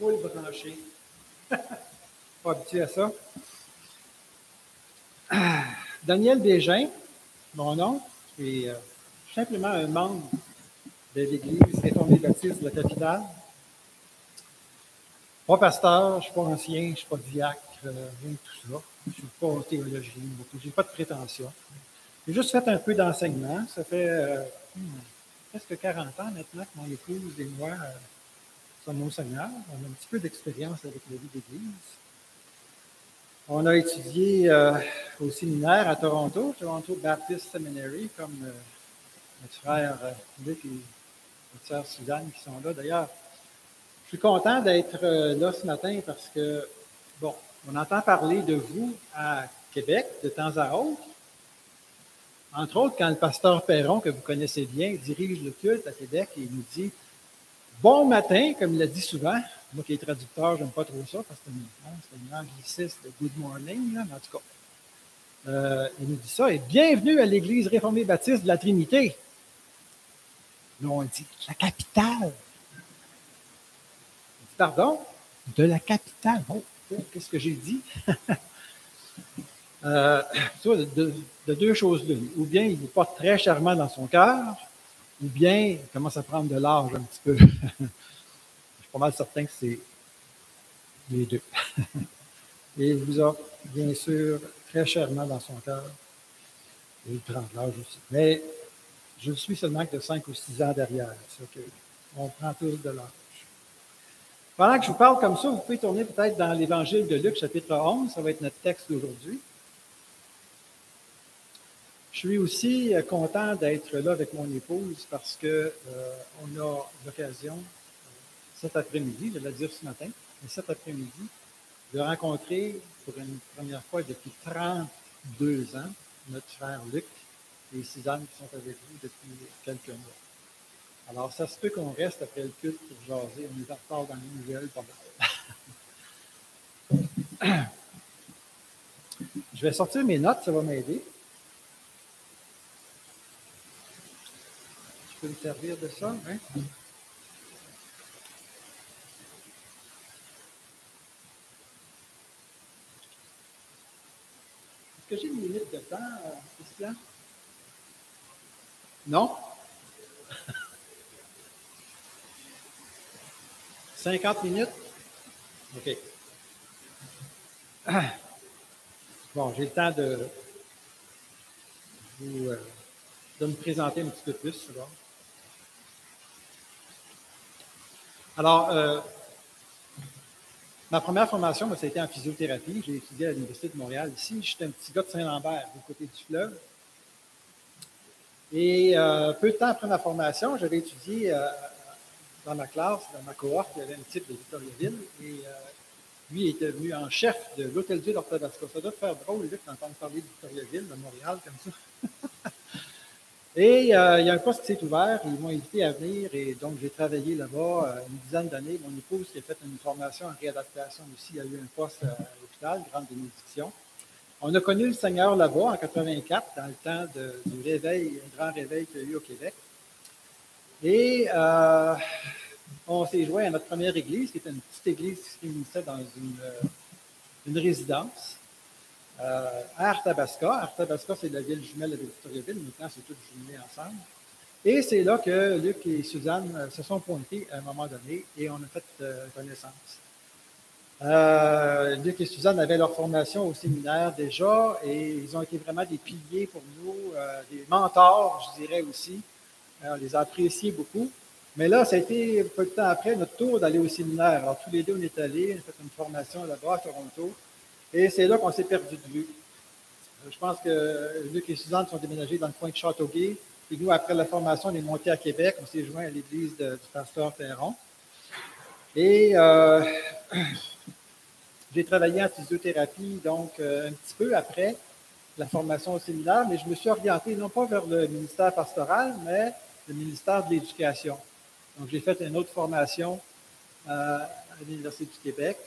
full branché. Pas habitué à ça. Daniel Bégin, mon nom, et je suis simplement un membre de l'Église réformée baptiste de la capitale. Pas pasteur, je ne suis pas ancien, je ne suis pas diacre, rien de tout ça. Je ne suis pas théologien, je n'ai pas de prétention. J'ai juste fait un peu d'enseignement. Ça fait presque 40 ans maintenant que mon épouse et moi sommes au Seigneur. On a un petit peu d'expérience avec la vie d'Église. On a étudié au séminaire à Toronto Baptist Seminary, comme notre frère Luc et notre sœur Suzanne qui sont là. D'ailleurs, je suis content d'être là ce matin parce que, bon, on entend parler de vous à Québec de temps à autre. Entre autres, quand le pasteur Perron, que vous connaissez bien, dirige le culte à Québec et il nous dit « Bon matin », comme il l'a dit souvent. Moi qui est traducteur, je n'aime pas trop ça parce que c'est une angliciste de « good morning », là, mais en tout cas. Il nous dit ça, et bienvenue à l'Église réformée baptiste de la Trinité. Là, on dit la capitale. Pardon? De la capitale. Oh, qu'est-ce que j'ai dit? De deux choses l'une. Ou bien il vous porte très chèrement dans son cœur, ou bien il commence à prendre de l'âge un petit peu. Je suis pas mal certain que c'est les deux. Et il vous a, bien sûr, très chèrement dans son cœur. Et il prend de l'âge aussi. Mais je suis seulement que de 5 ou 6 ans derrière. On prend tous de l'âge. Pendant que je vous parle comme ça, vous pouvez tourner peut-être dans l'Évangile de Luc, chapitre 11. Ça va être notre texte d'aujourd'hui. Je suis aussi content d'être là avec mon épouse parce que on a l'occasion cet après-midi, je vais le dire ce matin, mais cet après-midi, de rencontrer pour une première fois depuis 32 ans notre frère Luc et Suzanne qui sont avec vous depuis quelques mois. Alors, ça se peut qu'on reste après le culte pour jaser. On est en retard dans les nouvelles, pas mal. Je vais sortir mes notes, ça va m'aider. Je peux me servir de ça, hein? Est-ce que j'ai une limite de temps, Christian? Non? 50 minutes? OK. Bon, j'ai le temps de me présenter un petit peu plus. Bon. Alors, ma première formation, ça a été en physiothérapie. J'ai étudié à l'Université de Montréal. Ici, j'étais un petit gars de Saint-Lambert, du côté du fleuve. Et peu de temps après ma formation, j'avais étudié dans ma classe, dans ma cohorte, il y avait un type de Victoriaville. Et lui était venu en chef de l'Hôtel-Dieu d'Orthabasca. Ça doit te faire drôle, Luc, d'entendre parler de Victoriaville, de Montréal, comme ça. Et il y a un poste qui s'est ouvert, ils m'ont invité à venir, et donc j'ai travaillé là-bas une dizaine d'années. Mon épouse qui a fait une formation en réadaptation aussi a eu un poste à l'hôpital, grande bénédiction. On a connu le Seigneur là-bas en 84, dans le temps du réveil, un grand réveil qu'il y a eu au Québec. Et on s'est joint à notre première église, qui était une petite église qui se réunissait dans une résidence à Arthabasca. Arthabasca, c'est la ville jumelle de Victoriaville. Maintenant, c'est tout jumelé ensemble. Et c'est là que Luc et Suzanne se sont pointés à un moment donné et on a fait connaissance. Luc et Suzanne avaient leur formation au séminaire déjà et ils ont été vraiment des piliers pour nous, des mentors, je dirais aussi. On les a appréciés beaucoup. Mais là, ça a été peu de temps après notre tour d'aller au séminaire. Alors, tous les deux, on est allés, on a fait une formation là-bas à Toronto. Et c'est là qu'on s'est perdu de vue. Je pense que Luc et Suzanne sont déménagés dans le coin de Châteauguay. Et nous, après la formation, on est monté à Québec. On s'est joint à l'église du pasteur Perron. Et j'ai travaillé en physiothérapie, donc un petit peu après la formation au séminaire, mais je me suis orienté non pas vers le ministère pastoral, mais le ministère de l'Éducation. Donc, j'ai fait une autre formation à l'Université du Québec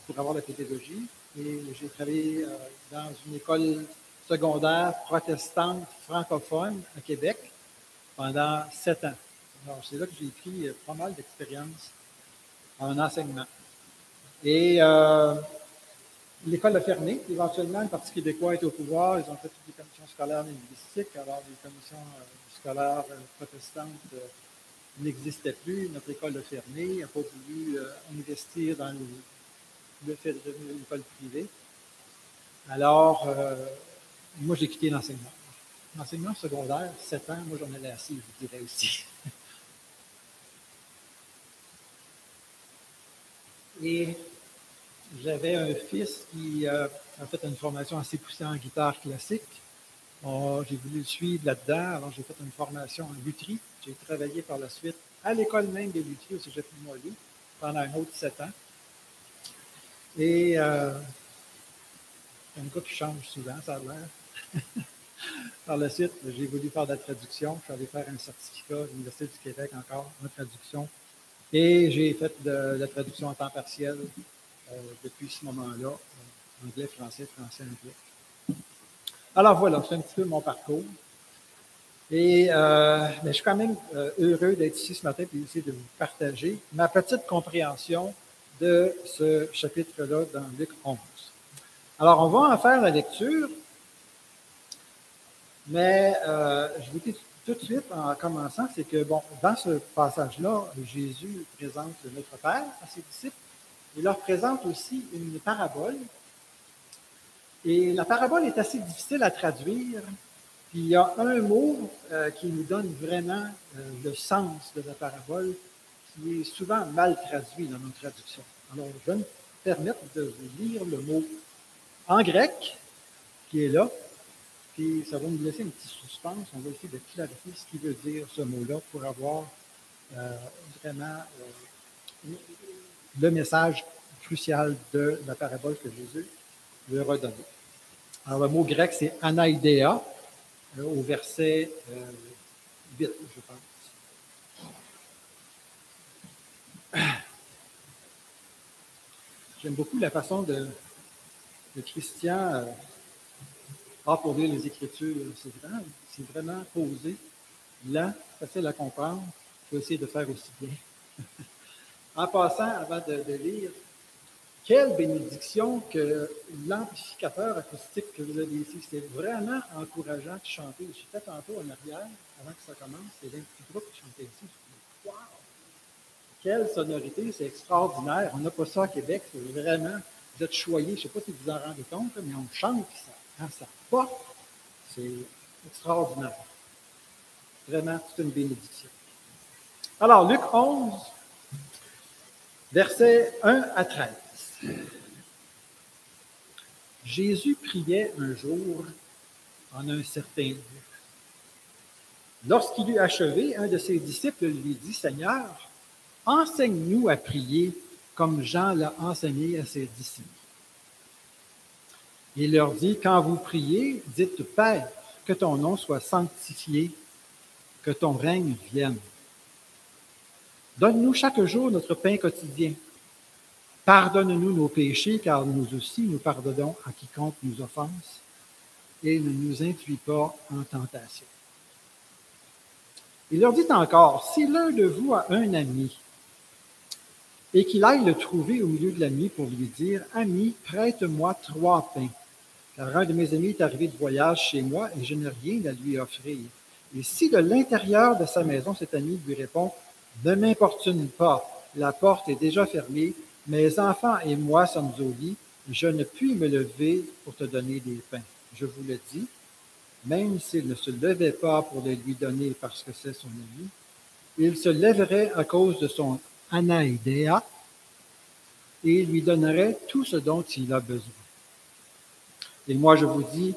pour avoir la pédagogie. Et j'ai travaillé dans une école secondaire protestante francophone à Québec pendant 7 ans. Alors, c'est là que j'ai pris pas mal d'expérience en enseignement. Et l'école a fermé. Éventuellement, le Parti québécois est au pouvoir. Ils ont fait toutes les commissions scolaires linguistiques. Alors, les commissions scolaires protestantes n'existaient plus. Notre école a fermé. Elle n'a pas voulu investir dans le fait de devenir une école privée. Alors, moi, j'ai quitté l'enseignement. L'enseignement secondaire, 7 ans, moi, j'en ai assez, je vous dirais aussi. Et j'avais un fils qui a fait une formation assez poussée en guitare classique. J'ai voulu le suivre là-dedans, alors j'ai fait une formation en lutherie. J'ai travaillé par la suite à l'école même de lutherie au Cégep Limoilou pendant un autre 7 ans. Et c'est un gars qui change souvent, ça a l'air. Par la suite, j'ai voulu faire de la traduction. Je suis allé faire un certificat à l'Université du Québec encore en traduction. Et j'ai fait de la traduction en temps partiel depuis ce moment-là. Anglais, français, français, anglais. Alors voilà, c'est un petit peu mon parcours. Et je suis quand même heureux d'être ici ce matin et essayer de vous partager ma petite compréhension de ce chapitre-là dans Luc 11. Alors, on va en faire la lecture, mais je vous dis tout de suite en commençant, c'est que, bon, dans ce passage-là, Jésus présente notre Père à ses disciples. Il leur présente aussi une parabole. Et la parabole est assez difficile à traduire. Puis il y a un mot qui nous donne vraiment le sens de la parabole, qui est souvent mal traduit dans nos traductions. Alors, je vais me permettre de vous lire le mot en grec, qui est là, puis ça va nous laisser un petit suspense. On va essayer de clarifier ce qu'il veut dire ce mot-là pour avoir vraiment le message crucial de la parabole que Jésus leur a donné. Alors, le mot grec, c'est anaïdéa, au verset 8, je pense. J'aime beaucoup la façon de Christian pour lire les Écritures. C'est vraiment posé, lent, facile à comprendre. Je vais essayer de faire aussi bien. En passant, avant de lire, quelle bénédiction que l'amplificateur acoustique que vous avez ici. C'est vraiment encourageant de chanter. Je suis fait tantôt en arrière, avant que ça commence. C'est l'un des petits groupes qui chantait ici. Je me dis, wow! Quelle sonorité, c'est extraordinaire. On n'a pas ça à Québec. C'est vraiment, vous êtes choyés. Je ne sais pas si vous en rendez compte, mais on chante, ça, quand ça porte, c'est extraordinaire. Vraiment, c'est une bénédiction. Alors, Luc 11, versets 1 à 13. Jésus priait un jour en un certain lieu. Lorsqu'il eut achevé, un de ses disciples lui dit, « Seigneur, enseigne-nous à prier comme Jean l'a enseigné à ses disciples. » Il leur dit, « Quand vous priez, dites, Père, que ton nom soit sanctifié, que ton règne vienne. Donne-nous chaque jour notre pain quotidien. Pardonne-nous nos péchés, car nous aussi nous pardonnons à quiconque nous offense, et ne nous induis pas en tentation. » Il leur dit encore, « Si l'un de vous a un ami, et qu'il aille le trouver au milieu de la nuit pour lui dire, « Ami, prête-moi 3 pains, car un de mes amis est arrivé de voyage chez moi et je n'ai rien à lui offrir. » Et si de l'intérieur de sa maison, cet ami lui répond, « Ne m'importune pas, la porte est déjà fermée, mes enfants et moi sommes au lit, je ne puis me lever pour te donner des pains. » Je vous le dis, même s'il ne se levait pas pour les lui donner parce que c'est son ami, il se lèverait à cause de son anaïdéa et lui donnerait tout ce dont il a besoin. Et moi, je vous dis,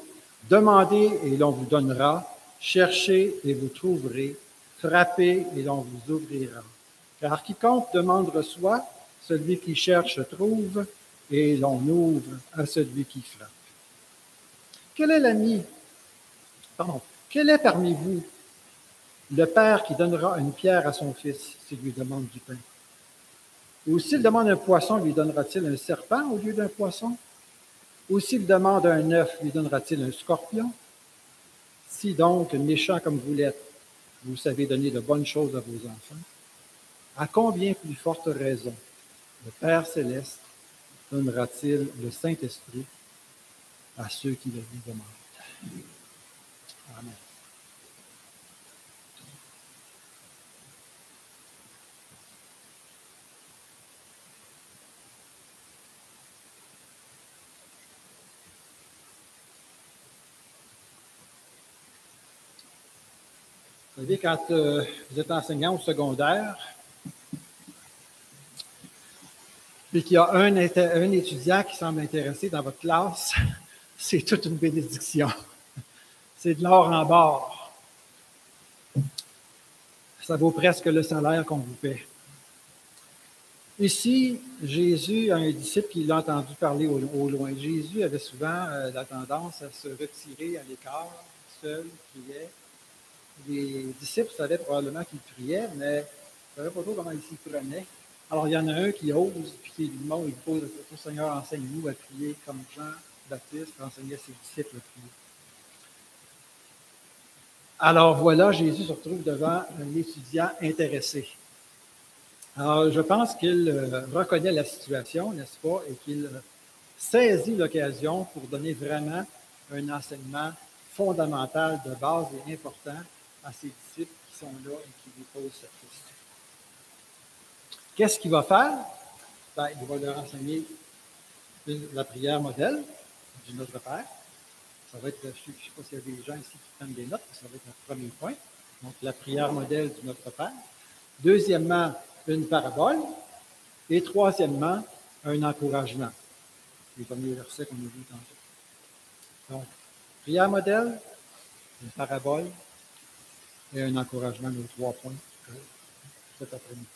demandez et l'on vous donnera, cherchez et vous trouverez, frappez et l'on vous ouvrira. Car quiconque demande reçoit, celui qui cherche trouve, et l'on ouvre à celui qui frappe. Quel est parmi vous le père qui donnera une pierre à son fils s'il lui demande du pain? Ou s'il demande un poisson, lui donnera-t-il un serpent au lieu d'un poisson? Ou s'il demande un œuf, lui donnera-t-il un scorpion? Si donc, méchant comme vous l'êtes, vous savez donner de bonnes choses à vos enfants, à combien plus forte raison le Père céleste donnera-t-il le Saint-Esprit à ceux qui le lui demandent. Amen. Vous savez, quand vous êtes enseignant au secondaire, puis qu'il y a un étudiant qui semble intéressé dans votre classe, c'est toute une bénédiction. C'est de l'or en barre. Ça vaut presque le salaire qu'on vous paie. Ici, Jésus a un disciple qui l'a entendu parler au loin. Jésus avait souvent la tendance à se retirer à l'écart, seul, priait. Les disciples savaient probablement qu'il priait, mais ils ne savaient pas trop comment il s'y prenait. Alors, il y en a un qui ose, puis qui lui demande, il pose au Seigneur, enseigne-nous à prier comme Jean-Baptiste enseignait ses disciples à prier. Alors voilà, Jésus se retrouve devant un étudiant intéressé. Alors, je pense qu'il reconnaît la situation, n'est-ce pas, et qu'il saisit l'occasion pour donner vraiment un enseignement fondamental, de base et important à ses disciples qui sont là et qui lui posent cette question. Qu'est-ce qu'il va faire? Ben, il va leur enseigner la prière modèle du Notre Père. Ça va être, je ne sais pas s'il y a des gens ici qui prennent des notes, ça va être notre premier point. Donc, la prière modèle du Notre Père. Deuxièmement, une parabole. Et troisièmement, un encouragement. Les premiers versets qu'on a vus tantôt. Donc, prière modèle, une parabole et un encouragement, nos 3 points cet après-midi.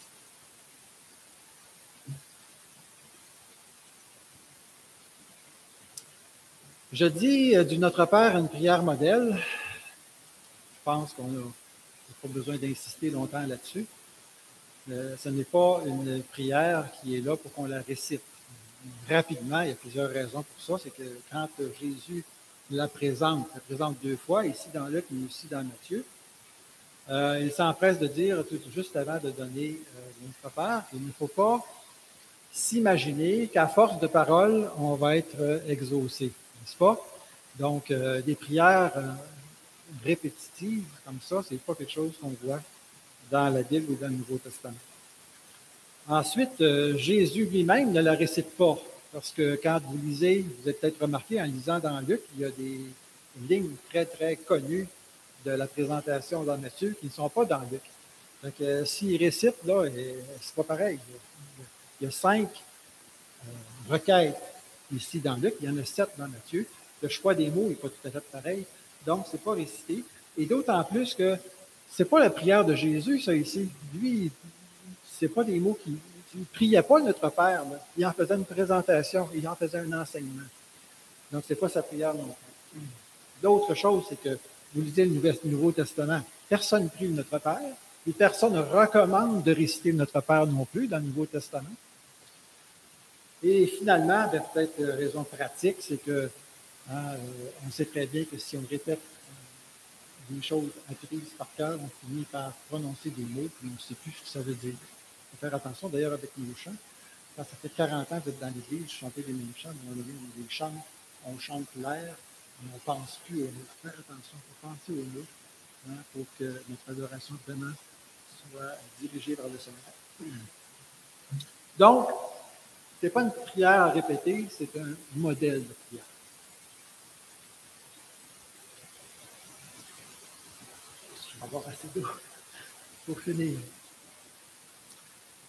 Je dis du Notre Père une prière modèle. Je pense qu'on n'a pas besoin d'insister longtemps là-dessus. Ce n'est pas une prière qui est là pour qu'on la récite. Rapidement, il y a plusieurs raisons pour ça. C'est que quand Jésus la présente 2 fois, ici dans Luc, mais aussi dans Matthieu, il s'empresse de dire, juste avant de donner Notre Père, il ne faut pas s'imaginer qu'à force de paroles, on va être exaucé, n'est-ce pas? Donc, des prières répétitives comme ça, c'est pas quelque chose qu'on voit dans la Bible ou dans le Nouveau Testament. Ensuite, Jésus lui-même ne la récite pas, parce que quand vous lisez, vous avez peut-être remarqué en lisant dans Luc, il y a des lignes très, très connues de la présentation dans Matthieu qui ne sont pas dans Luc. Donc, s'il récite, là, c'est pas pareil. Il y a 5 requêtes ici dans Luc, il y en a 7 dans Matthieu. Le choix des mots n'est pas tout à fait pareil, donc c'est pas récité. Et d'autant plus que c'est pas la prière de Jésus, ça ici. Lui, c'est pas des mots qui. Il ne priait pas Notre Père, là. Il en faisait une présentation, il en faisait un enseignement. Donc, c'est pas sa prière non plus. L'autre chose, c'est que vous lisez le Nouveau Testament, personne ne prie Notre Père, et personne ne recommande de réciter Notre Père non plus dans le Nouveau Testament. Et finalement, peut-être raison pratique, c'est que on sait très bien que si on répète des choses apprises par cœur, on finit par prononcer des mots, puis on ne sait plus ce que ça veut dire. Il faut faire attention, d'ailleurs, avec nos chants. Quand ça fait 40 ans que vous êtes dans l'église, chanter les mêmes chants, on chante l'air, mais on ne pense plus aux mots. Il faut faire attention, il faut penser aux mots, pour que notre adoration vraiment soit dirigée vers le Seigneur. Donc, ce n'est pas une prière à répéter, c'est un modèle de prière. Je vais avoir assez d'eau pour finir.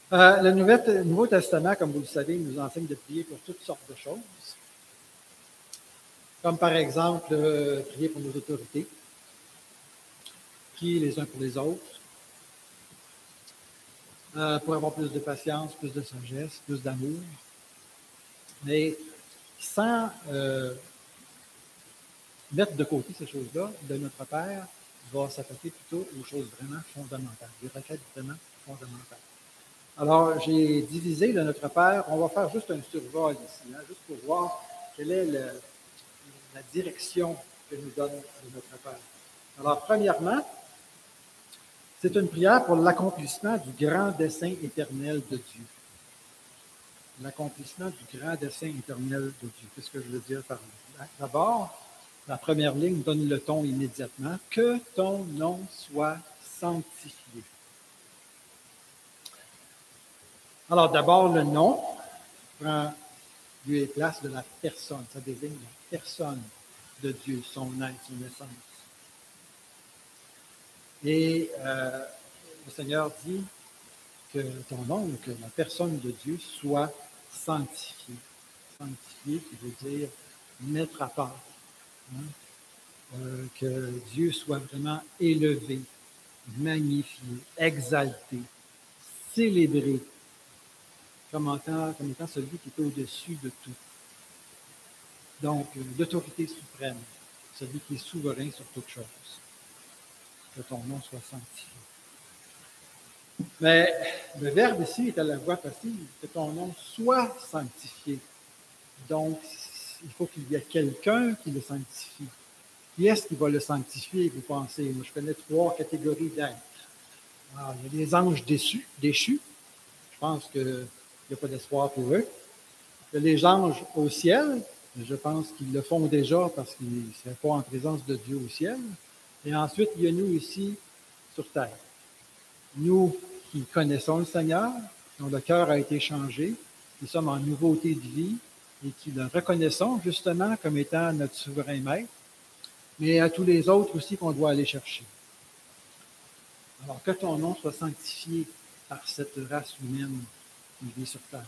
Le Nouveau Testament, comme vous le savez, nous enseigne de prier pour toutes sortes de choses. Comme par exemple, prier pour nos autorités, prier les uns pour les autres, pour avoir plus de patience, plus de sagesse, plus d'amour. Mais sans mettre de côté ces choses-là, de Notre Père va s'attaquer plutôt aux choses vraiment fondamentales, des requêtes vraiment fondamentales. Alors, j'ai divisé le Notre Père. On va faire juste un survol ici, juste pour voir quelle est la direction que nous donne le Notre Père. Alors, premièrement, c'est une prière pour l'accomplissement du grand dessein éternel de Dieu. l'accomplissement du grand dessein éternel de Dieu. Qu'est-ce que je veux dire par là? D'abord, la première ligne donne le ton immédiatement. Que ton nom soit sanctifié. Alors, d'abord, le nom prend lieu et place de la personne. Ça désigne la personne de Dieu, son être, son essence. Et le Seigneur dit que ton nom, que la personne de Dieu soit sanctifiée. Sanctifiée, qui veut dire mettre à part. Hein? Que Dieu soit vraiment élevé, magnifié, exalté, célébré, comme étant celui qui est au-dessus de tout. Donc, l'autorité suprême, celui qui est souverain sur toute chose. Que ton nom soit sanctifié. Mais le verbe ici est à la voix passive, que ton nom soit sanctifié. Donc, il faut qu'il y ait quelqu'un qui le sanctifie. Qui est-ce qui va le sanctifier, vous pensez? Moi, je connais 3 catégories d'êtres. Alors, il y a des anges déchus. Je pense qu'il n'y a pas d'espoir pour eux. Il y a les anges au ciel. Je pense qu'ils le font déjà parce qu'ils ne seraient pas en présence de Dieu au ciel. Et ensuite, il y a nous ici sur terre. Nous qui connaissons le Seigneur, dont le cœur a été changé, qui sommes en nouveauté de vie et qui le reconnaissons justement comme étant notre souverain maître, mais à tous les autres aussi qu'on doit aller chercher. Alors, que ton nom soit sanctifié par cette race humaine qui vit sur terre.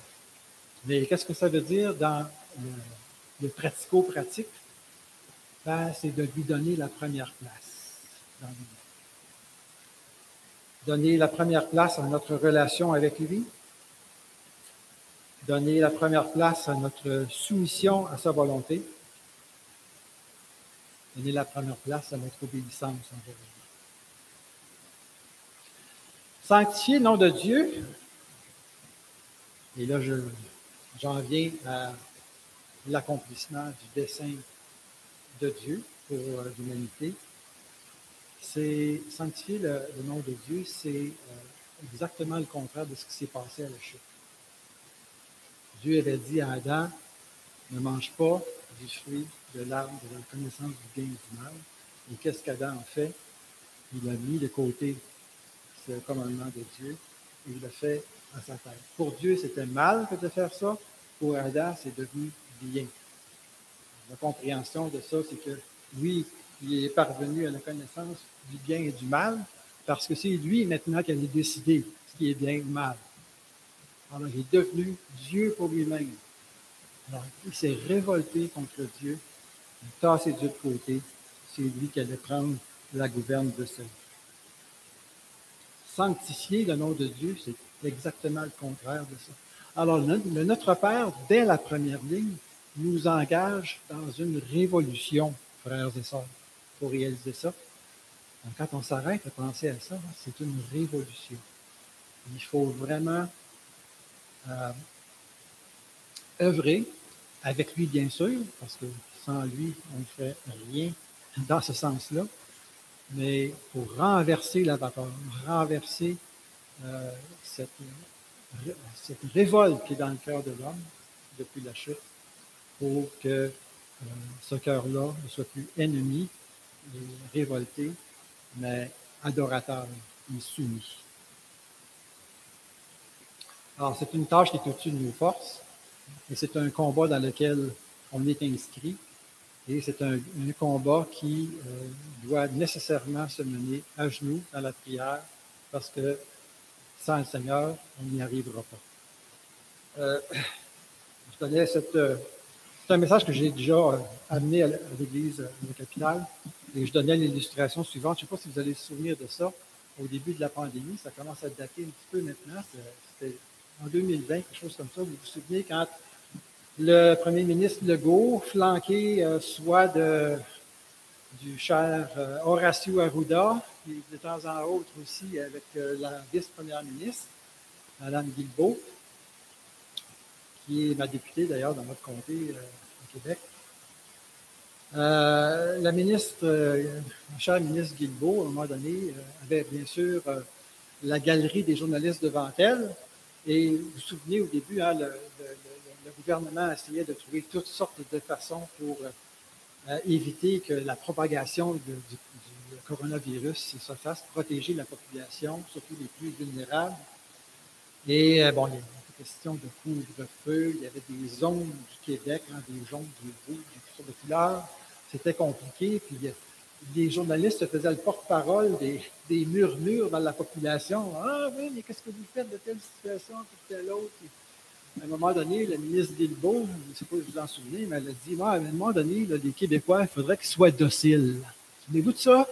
Mais qu'est-ce que ça veut dire dans le pratico-pratique? Ben, c'est de lui donner la première place dans la vie. Donner la première place à notre relation avec lui, donner la première place à notre soumission à sa volonté, donner la première place à notre obéissance envers lui. Sanctifier le nom de Dieu, et là j'en viens à l'accomplissement du dessein de Dieu pour l'humanité. C'est sanctifier le nom de Dieu, c'est exactement le contraire de ce qui s'est passé à la chute. Dieu avait dit à Adam, ne mange pas du fruit de l'arbre de la connaissance du bien et du mal. Et qu'est-ce qu'Adam a fait? Il a mis de côté ce commandement de Dieu et il l'a fait à sa tête. Pour Dieu, c'était mal que de faire ça. Pour Adam, c'est devenu bien. La compréhension de ça, c'est que oui, il est parvenu à la connaissance du bien et du mal, parce que c'est lui maintenant qui a décidé ce qui est bien ou mal. Alors, il est devenu Dieu pour lui-même. Alors, il s'est révolté contre Dieu, il a tassé Dieu de côté, c'est lui qui allait prendre la gouverne de sa vie. Sanctifier le nom de Dieu, c'est exactement le contraire de ça. Alors, notre Père, dès la première ligne, nous engage dans une révolution, frères et sœurs, pour réaliser ça. Donc, quand on s'arrête à penser à ça, c'est une révolution. Il faut vraiment œuvrer avec lui, bien sûr, parce que sans lui, on ne fait rien dans ce sens-là, mais pour renverser la vapeur, renverser cette révolte qui est dans le cœur de l'homme depuis la chute, pour que ce cœur-là ne soit plus ennemi, révolté, mais adorateur et soumis. Alors, c'est une tâche qui est au-dessus de nos forces, et c'est un combat dans lequel on est inscrit, et c'est un combat qui doit nécessairement se mener à genoux dans la prière, parce que sans le Seigneur, on n'y arrivera pas. Je donnais c'est un message que j'ai déjà amené à l'Église de la capitale, et je donnais l'illustration suivante. Je ne sais pas si vous allez se souvenir de ça. Au début de la pandémie, ça commence à dater un petit peu maintenant. C'était en 2020, quelque chose comme ça. Vous vous souvenez quand le premier ministre Legault, flanqué soit du cher Horacio Arruda, et de temps en autre aussi avec la vice-première ministre, Mme Guilbeault, qui est ma députée d'ailleurs dans notre comté au Québec. La ministre, la chère ministre Guilbeault, à un moment donné, avait bien sûr la galerie des journalistes devant elle. Et vous vous souvenez au début, le gouvernement essayait de trouver toutes sortes de façons pour éviter que la propagation du coronavirus se fasse, protéger la population, surtout les plus vulnérables. Et bon, il y avait des questions de couvre-feu, il y avait des zones du Québec, des jaunes, des rouges, toutes sortes de couleurs. C'était compliqué. Puis les journalistes faisaient le porte-parole des murmures dans la population. Ah oui, mais qu'est-ce que vous faites de telle situation, de telle autre? À un moment donné, la ministre Guilbeault, je ne sais pas si vous vous en souvenez, mais elle a dit, à un moment donné, là, les Québécois, il faudrait qu'ils soient dociles. Souvenez-vous de ça?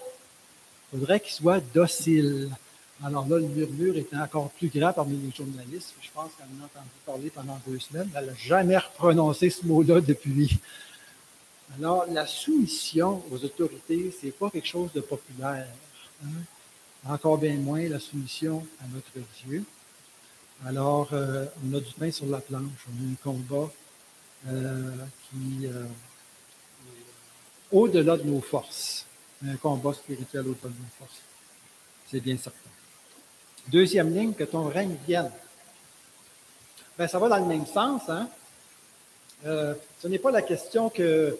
Il faudrait qu'ils soient dociles. Alors là, le murmure était encore plus grand parmi les journalistes. Je pense qu'elle en a entendu parler pendant 2 semaines. Elle n'a jamais reprononcé ce mot-là depuis. Alors, la soumission aux autorités, ce n'est pas quelque chose de populaire. Hein? Encore bien moins la soumission à notre Dieu. Alors, on a du pain sur la planche, on a un combat qui est au-delà de nos forces, un combat spirituel au-delà de nos forces. C'est bien certain. Deuxième ligne, que ton règne vienne. Bien, ça va dans le même sens. Hein? Ce n'est pas la question que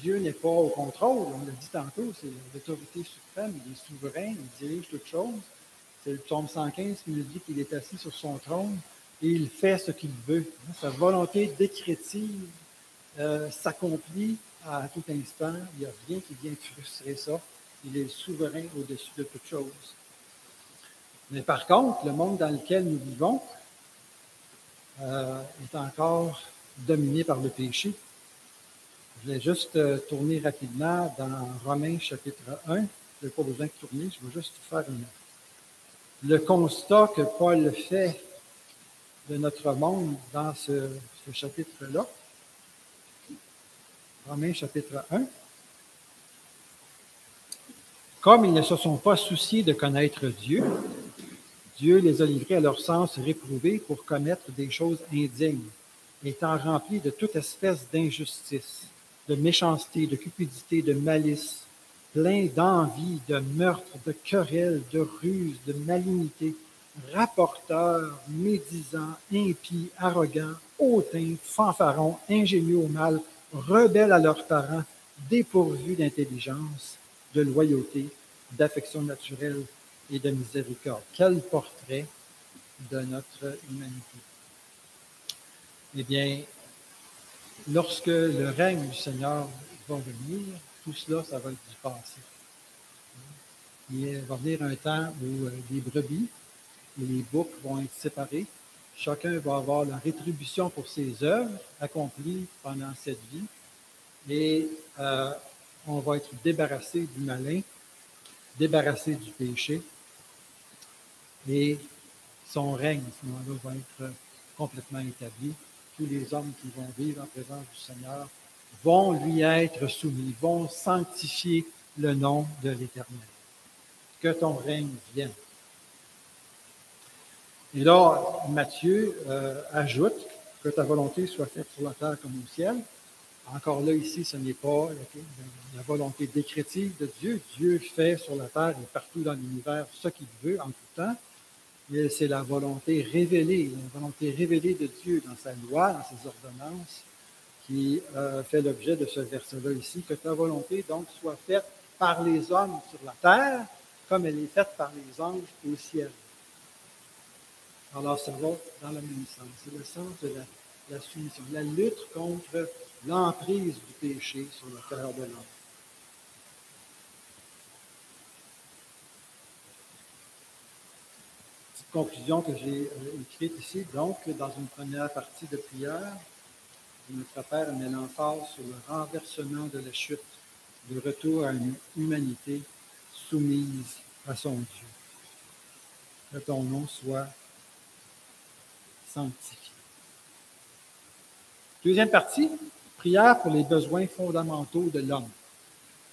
Dieu n'est pas au contrôle. On l'a dit tantôt, c'est l'autorité suprême, il est souverain, il dirige toutes choses. C'est le psaume 115 qui nous dit qu'il est assis sur son trône et il fait ce qu'il veut. Sa volonté décrétive s'accomplit à tout instant. Il n'y a rien qui vient frustrer ça. Il est souverain au-dessus de toute chose. Mais par contre, le monde dans lequel nous vivons est encore dominé par le péché. Je vais juste tourner rapidement dans Romains chapitre 1. Je n'ai pas besoin de tourner, je vais juste faire le constat que Paul fait de notre monde dans ce chapitre-là. Romains chapitre 1. Comme ils ne se sont pas souciés de connaître Dieu, Dieu les a livrés à leur sens réprouvé pour commettre des choses indignes, étant remplis de toute espèce d'injustice, de méchanceté, de cupidité, de malice, pleins d'envie, de meurtre, de querelles, de ruse, de malignité, rapporteurs, médisants, impies, arrogants, hautains, fanfarons, ingénieux au mal, rebelles à leurs parents, dépourvus d'intelligence, de loyauté, d'affection naturelle et de miséricorde. Quel portrait de notre humanité. Eh bien, lorsque le règne du Seigneur va venir, tout cela, ça va être du passé. Il va venir un temps où les brebis et les boucs vont être séparés. Chacun va avoir la rétribution pour ses œuvres accomplies pendant cette vie. Et on va être débarrassé du malin, débarrassé du péché. Et son règne, à ce moment-là, va être complètement établi. Tous les hommes qui vont vivre en présence du Seigneur vont lui être soumis, vont sanctifier le nom de l'Éternel. Que ton règne vienne. Et là, Matthieu ajoute que ta volonté soit faite sur la terre comme au ciel. Encore là, ici, ce n'est pas la volonté décrétive de Dieu. Dieu fait sur la terre et partout dans l'univers ce qu'il veut en tout temps. Mais c'est la volonté révélée de Dieu dans sa loi, dans ses ordonnances, qui fait l'objet de ce verset-là ici, que ta volonté donc soit faite par les hommes sur la terre, comme elle est faite par les anges au ciel. Alors, ça va dans le même sens. C'est le sens de la soumission, la lutte contre l'emprise du péché sur le cœur de l'homme. Petite conclusion que j'ai écrite ici. Donc, dans une première partie de prière, notre Père met l'emphase sur le renversement de la chute, le retour à une humanité soumise à son Dieu. Que ton nom soit sanctifié. Deuxième partie, prière pour les besoins fondamentaux de l'homme.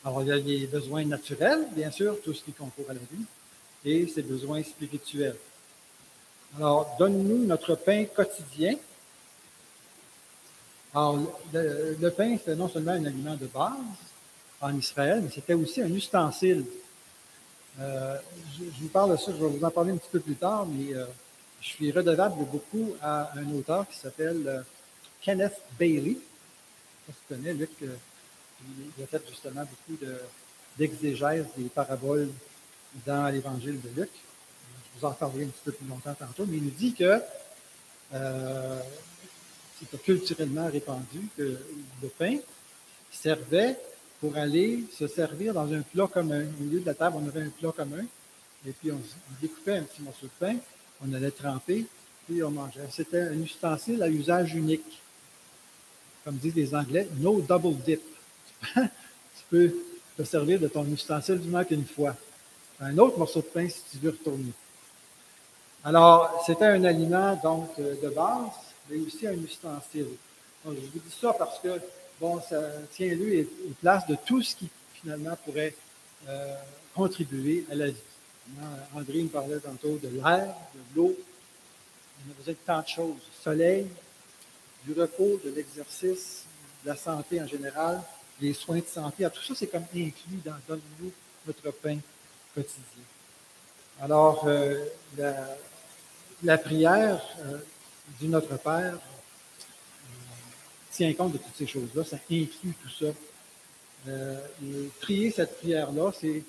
Alors, il y a les besoins naturels, bien sûr, tout ce qui concourt à la vie, et ses besoins spirituels. Alors, donne-nous notre pain quotidien. Alors, le pain, c'était non seulement un aliment de base en Israël, mais c'était aussi un ustensile. Je vous parle de ça, je vais vous en parler un petit peu plus tard, mais Je suis redevable beaucoup à un auteur qui s'appelle Kenneth Bailey. Je ne sais pas si tu connais, Luc, il a fait justement beaucoup d'exégèse des paraboles dans l'Évangile de Luc. Je vous en parlerai un petit peu plus longtemps tantôt, mais il nous dit que c'était culturellement répandu que le pain servait pour aller se servir dans un plat commun. Au milieu de la table, on avait un plat commun, et puis on découpait un petit morceau de pain, on allait tremper, puis on mangeait. C'était un ustensile à usage unique. Comme disent les Anglais, no double dip. Tu peux te servir de ton ustensile du moins qu'une fois. Un autre morceau de pain si tu veux retourner. Alors, c'était un aliment donc de base, mais aussi un ustensile. Donc, je vous dis ça parce que, bon, ça tient lieu et place de tout ce qui, finalement, pourrait contribuer à la vie. André me parlait tantôt de l'air, de l'eau. On a besoin de tant de choses. Du soleil, du repos, de l'exercice, de la santé en général, les soins de santé. Alors, tout ça, c'est comme inclus dans Donne-nous notre pain quotidien. Alors, la prière du Notre Père tient compte de toutes ces choses-là, ça inclut tout ça. Et prier cette prière-là, c'est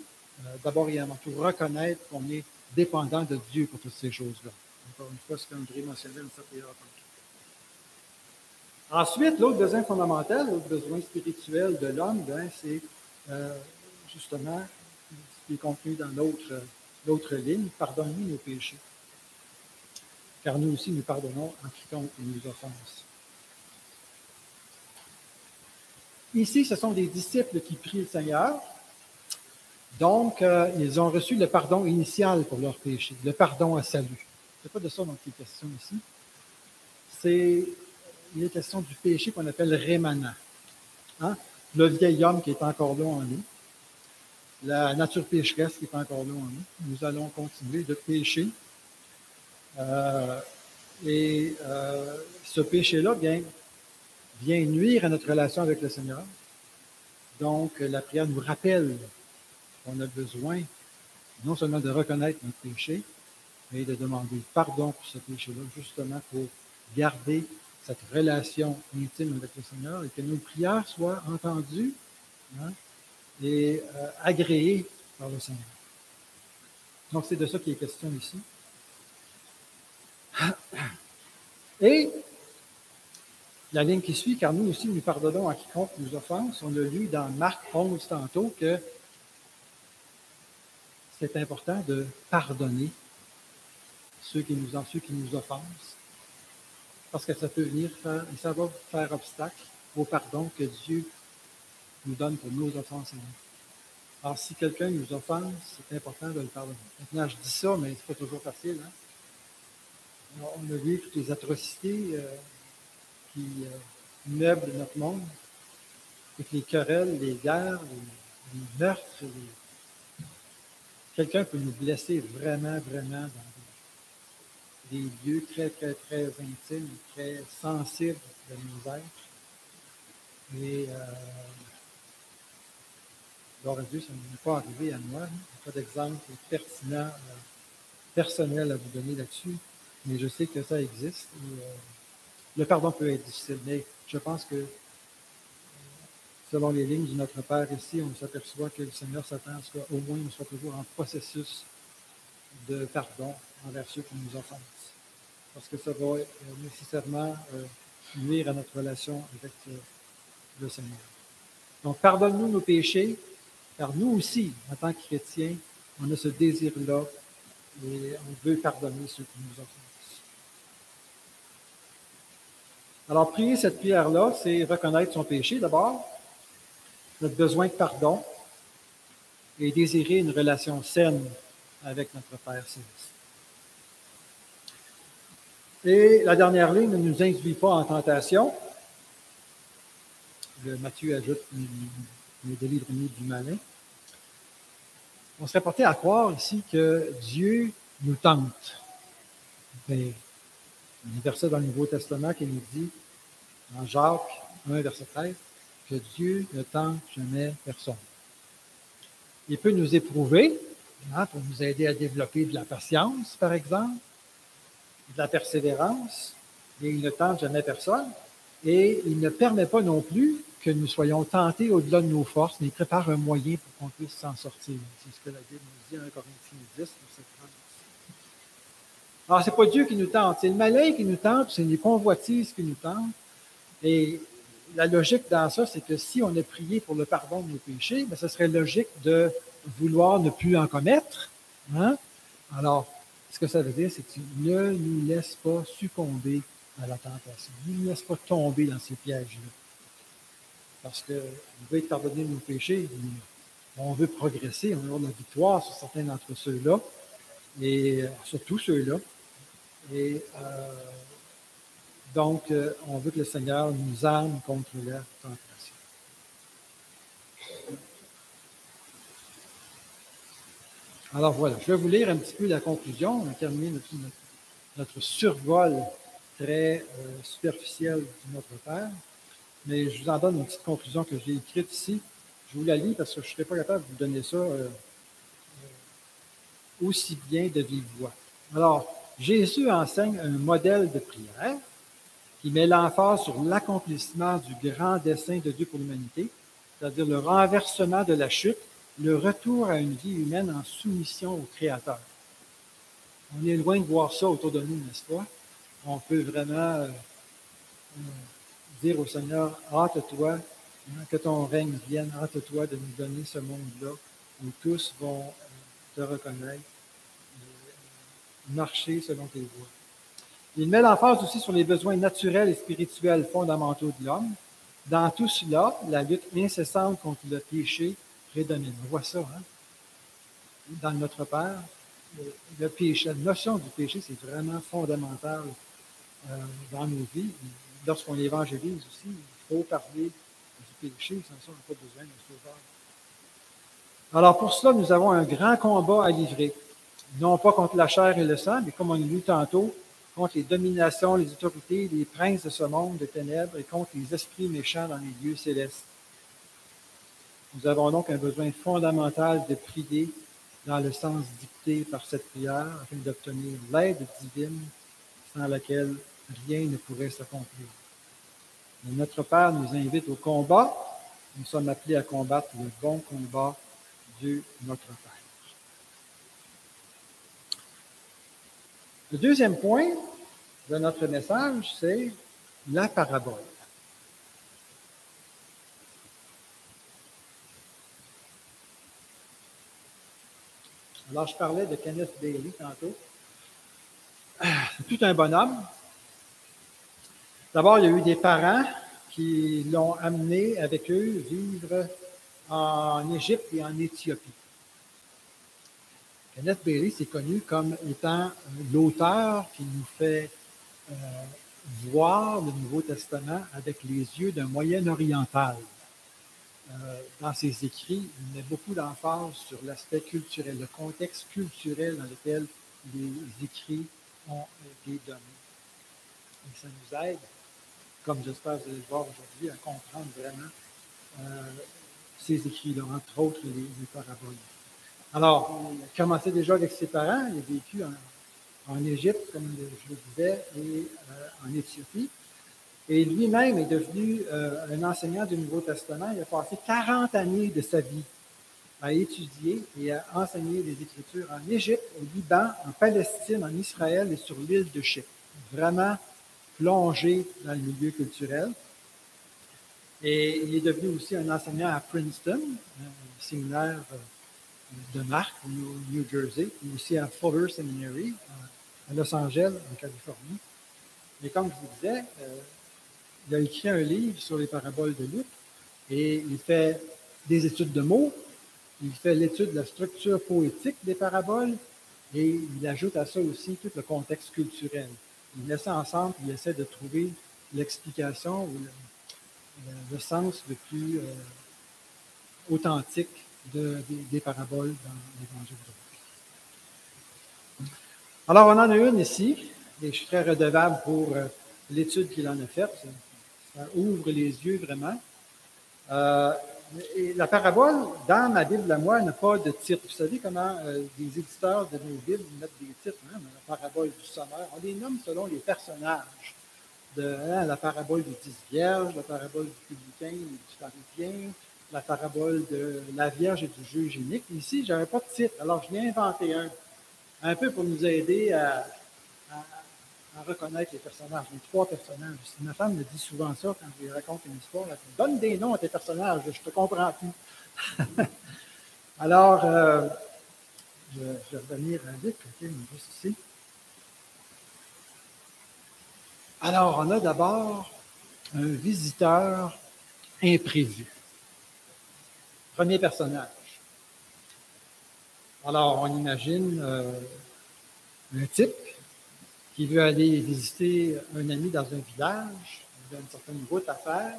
d'abord et avant tout reconnaître qu'on est dépendant de Dieu pour toutes ces choses-là. Encore une fois, ce qu'André mentionnait dans sa prière. Ensuite, l'autre besoin fondamental, l'autre besoin spirituel de l'homme, c'est justement ce qui est contenu dans l'autre ligne, pardonne-nous nos péchés. Car nous aussi, nous pardonnons à quiconque nous offense. Ici, ce sont des disciples qui prient le Seigneur. Donc, ils ont reçu le pardon initial pour leurs péchés, le pardon à salut. Ce n'est pas de ça dont il est question ici. Il est question du péché qu'on appelle rémanent. Hein? Le vieil homme qui est encore là en nous, la nature pécheresse qui est encore là en nous. Nous allons continuer de pécher. Ce péché-là vient nuire à notre relation avec le Seigneur. Donc, la prière nous rappelle qu'on a besoin non seulement de reconnaître notre péché, mais de demander pardon pour ce péché-là, justement pour garder cette relation intime avec le Seigneur et que nos prières soient entendues et agréées par le Seigneur. Donc, c'est de ça qu'il est question ici. Et la ligne qui suit, car nous aussi, nous pardonnons à quiconque nous offense. On a lu dans Marc 11 tantôt que c'est important de pardonner ceux qui nous offensent, parce que ça peut venir ça va faire obstacle au pardon que Dieu nous donne pour nos offenses à nous. Alors, si quelqu'un nous offense, c'est important de le pardonner. Maintenant, je dis ça, mais c'est pas toujours facile. Hein? Alors, on a vu toutes les atrocités qui meublent notre monde, avec les querelles, les guerres, les meurtres. Quelqu'un peut nous blesser vraiment, vraiment dans des lieux très, très, très intimes, très sensibles de nos êtres. Et gloire à Dieu, ça ne m'est pas arrivé à moi. Il n'y a pas d'exemple pertinent, personnel à vous donner là-dessus, mais je sais que ça existe. Et, le pardon peut être difficile, mais je pense que selon les lignes de notre Père ici, on s'aperçoit que le Seigneur s'attend à ce qu'au moins on soit toujours en processus de pardon envers ceux qui nous offensent. Parce que ça va nécessairement nuire à notre relation avec le Seigneur. Donc, pardonne-nous nos péchés, car nous aussi, en tant que chrétiens, on a ce désir-là et on veut pardonner ceux qui nous offensent. Alors, prier cette prière-là, c'est reconnaître son péché d'abord, notre besoin de pardon et désirer une relation saine avec notre Père Céleste. Et la dernière ligne ne nous induit pas en tentation. Matthieu ajoute « Ne délivre-nous du malin ». On serait porté à croire ici que Dieu nous tente. Mais il y a un verset dans le Nouveau Testament qui nous dit, en Jacques 1, verset 13, que Dieu ne tente jamais personne. Il peut nous éprouver pour nous aider à développer de la patience, par exemple. de la persévérance, et il ne tente jamais personne, et il ne permet pas non plus que nous soyons tentés au-delà de nos forces, mais il prépare un moyen pour qu'on puisse s'en sortir. C'est ce que la Bible nous dit en Corinthiens 10, verset 30. Alors, ce n'est pas Dieu qui nous tente, c'est le malin qui nous tente, c'est les convoitises qui nous tentent. Et la logique dans ça, c'est que si on a prié pour le pardon de nos péchés, bien, ce serait logique de vouloir ne plus en commettre. Hein? Alors, ce que ça veut dire, c'est que tu ne nous laisses pas succomber à la tentation. Ne nous laisse pas tomber dans ces pièges-là. Parce qu'on veut être pardonné de nos péchés, on veut progresser, on veut avoir de la victoire sur certains d'entre ceux-là, et surtout ceux-là. Et donc, on veut que le Seigneur nous arme contre la tentation. Alors voilà, je vais vous lire un petit peu la conclusion. On a terminé notre survol très superficiel de notre Père. Mais je vous en donne une petite conclusion que j'ai écrite ici. Je vous la lis parce que je ne serais pas capable de vous donner ça aussi bien de vive voix. Alors, Jésus enseigne un modèle de prière qui met l'emphase sur l'accomplissement du grand dessein de Dieu pour l'humanité, c'est-à-dire le renversement de la chute, le retour à une vie humaine en soumission au Créateur. On est loin de voir ça autour de nous, n'est-ce pas? On peut vraiment dire au Seigneur, hâte-toi, que ton règne vienne, hâte-toi de nous donner ce monde-là où tous vont te reconnaître, marcher selon tes voies. Il met l'emphase aussi sur les besoins naturels et spirituels fondamentaux de l'homme. Dans tout cela, la lutte incessante contre le péché prédomine. On voit ça, hein? Dans notre Père, le péché, la notion du péché, c'est vraiment fondamental dans nos vies. Lorsqu'on évangélise aussi, il faut parler du péché, sans ça, on n'a pas besoin d'un sauveur. Alors pour cela, nous avons un grand combat à livrer. Non pas contre la chair et le sang, mais comme on l'a lu tantôt, contre les dominations, les autorités, les princes de ce monde de ténèbres et contre les esprits méchants dans les lieux célestes. Nous avons donc un besoin fondamental de prier dans le sens dicté par cette prière afin d'obtenir l'aide divine sans laquelle rien ne pourrait s'accomplir. Notre Père nous invite au combat. Nous sommes appelés à combattre le bon combat de notre Père. Le deuxième point de notre message, c'est la parabole. Alors, je parlais de Kenneth Bailey tantôt. C'est tout un bonhomme. D'abord, il y a eu des parents qui l'ont amené avec eux vivre en Égypte et en Éthiopie. Kenneth Bailey, c'est connu comme étant l'auteur qui nous fait voir le Nouveau Testament avec les yeux d'un Moyen-Oriental. Dans ses écrits, il met beaucoup d'emphase sur l'aspect culturel, le contexte culturel dans lequel les écrits ont été donnés. Et ça nous aide, comme j'espère que vous allez le voir aujourd'hui, à comprendre vraiment ces écrits-là, entre autres les paraboles. Alors, il a commencé déjà avec ses parents, il a vécu en Égypte, comme je le disais, et en Éthiopie. Et lui-même est devenu un enseignant du Nouveau Testament. Il a passé 40 années de sa vie à étudier et à enseigner les Écritures en Égypte, au Liban, en Palestine, en Israël et sur l'île de Chypre. Vraiment plongé dans le milieu culturel. Et il est devenu aussi un enseignant à Princeton, un séminaire de Mark, au New Jersey, et aussi à Fuller Seminary, à Los Angeles, en Californie. Mais comme je vous disais, il a écrit un livre sur les paraboles de Luc et il fait des études de mots, il fait l'étude de la structure poétique des paraboles et il ajoute à ça aussi tout le contexte culturel. Il met ça ensemble et il essaie de trouver l'explication ou le sens le plus authentique des paraboles dans l'Évangile de Luc. Alors, on en a une ici, et je suis très redevable pour l'étude qu'il en a faite. Ça ouvre les yeux vraiment. Et la parabole, dans ma Bible à moi, n'a pas de titre. Vous savez comment les éditeurs de nos Bibles mettent des titres, hein? La parabole du sommaire. On les nomme selon les personnages. La parabole des 10 vierges, la parabole du publicain et du pharisien, la parabole de la Vierge et du juge unique. Ici, je n'avais pas de titre, alors je viens inventer un peu pour nous aider à reconnaître les personnages, les 3 personnages. Ma femme me dit souvent ça quand je lui raconte une histoire. Elle dit, donne des noms à tes personnages, je te comprends plus. Alors, je vais revenir vite, juste ici. Alors, on a d'abord un visiteur imprévu. Premier personnage. Alors, on imagine un type qui veut aller visiter un ami dans un village, il a une certaine route à faire,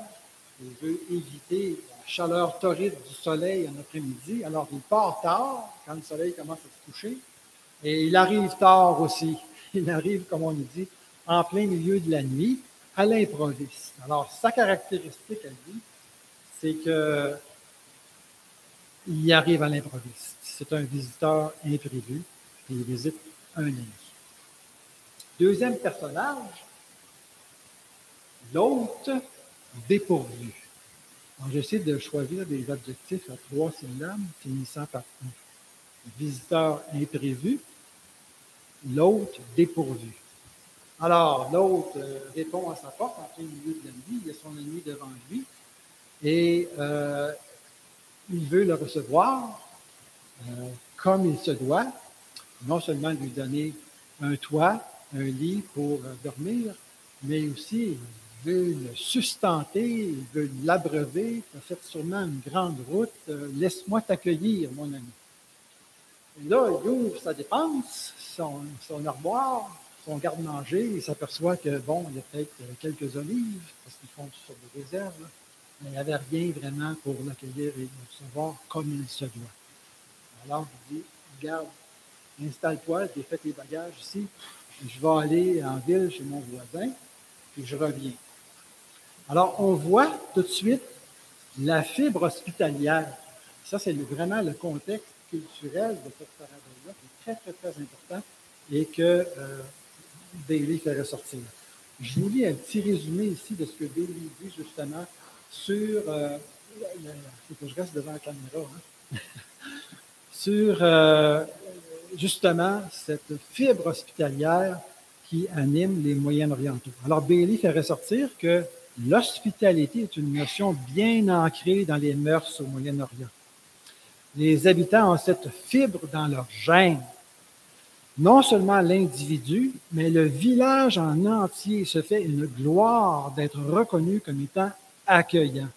il veut éviter la chaleur torride du soleil en après-midi, alors il part tard, quand le soleil commence à se coucher, et il arrive tard aussi. Il arrive, comme on le dit, en plein milieu de la nuit, à l'improviste. Alors, sa caractéristique à lui, c'est que il y arrive à l'improviste. C'est un visiteur imprévu, et il visite un ami. Deuxième personnage, l'hôte dépourvu. Alors, j'essaie de choisir des adjectifs à 3 syllabes finissant par un. Visiteur imprévu, l'hôte dépourvu. Alors, l'hôte répond à sa porte en plein milieu de la nuit, il y a son ennemi devant lui, et il veut le recevoir comme il se doit, non seulement lui donner un toit, un lit pour dormir, mais aussi il veut le sustenter, il veut l'abreuver, il a fait sûrement une grande route, laisse-moi t'accueillir, mon ami. Et là, il ouvre sa dépense, son armoire, son garde-manger, il s'aperçoit que, bon, il y a peut-être quelques olives, parce qu'ils font toutes sortes de réserves, mais il n'y avait rien vraiment pour l'accueillir et le recevoir comme il se doit. Alors, je dis, regarde, installe-toi, j'ai fait tes bagages ici, je vais aller en ville chez mon voisin, puis je reviens. Alors, on voit tout de suite la fibre hospitalière. Ça, c'est vraiment le contexte culturel de cette parabole-là, qui est très, très, très important et que Bailey fait ressortir. Je vous lis un petit résumé ici de ce que Bailey dit justement sur... il faut que je reste devant la caméra. Hein? Sur justement cette fibre hospitalière qui anime les Moyen-Orientaux. Alors, Bailey fait ressortir que l'hospitalité est une notion bien ancrée dans les mœurs au Moyen-Orient. Les habitants ont cette fibre dans leur gène. Non seulement l'individu, mais le village en entier se fait une gloire d'être reconnu comme étant accueillant.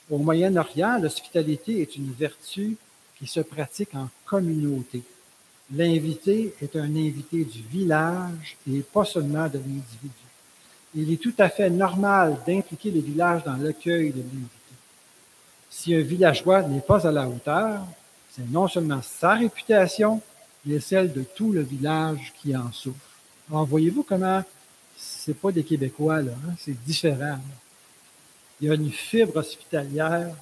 Au Moyen-Orient, l'hospitalité est une vertu qui se pratique en communauté. L'invité est un invité du village et pas seulement de l'individu. Il est tout à fait normal d'impliquer le village dans l'accueil de l'invité. Si un villageois n'est pas à la hauteur, c'est non seulement sa réputation, mais celle de tout le village qui en souffre. Alors, voyez-vous comment c'est pas des Québécois, là, hein? C'est différent. Là. Il y a une fibre hospitalière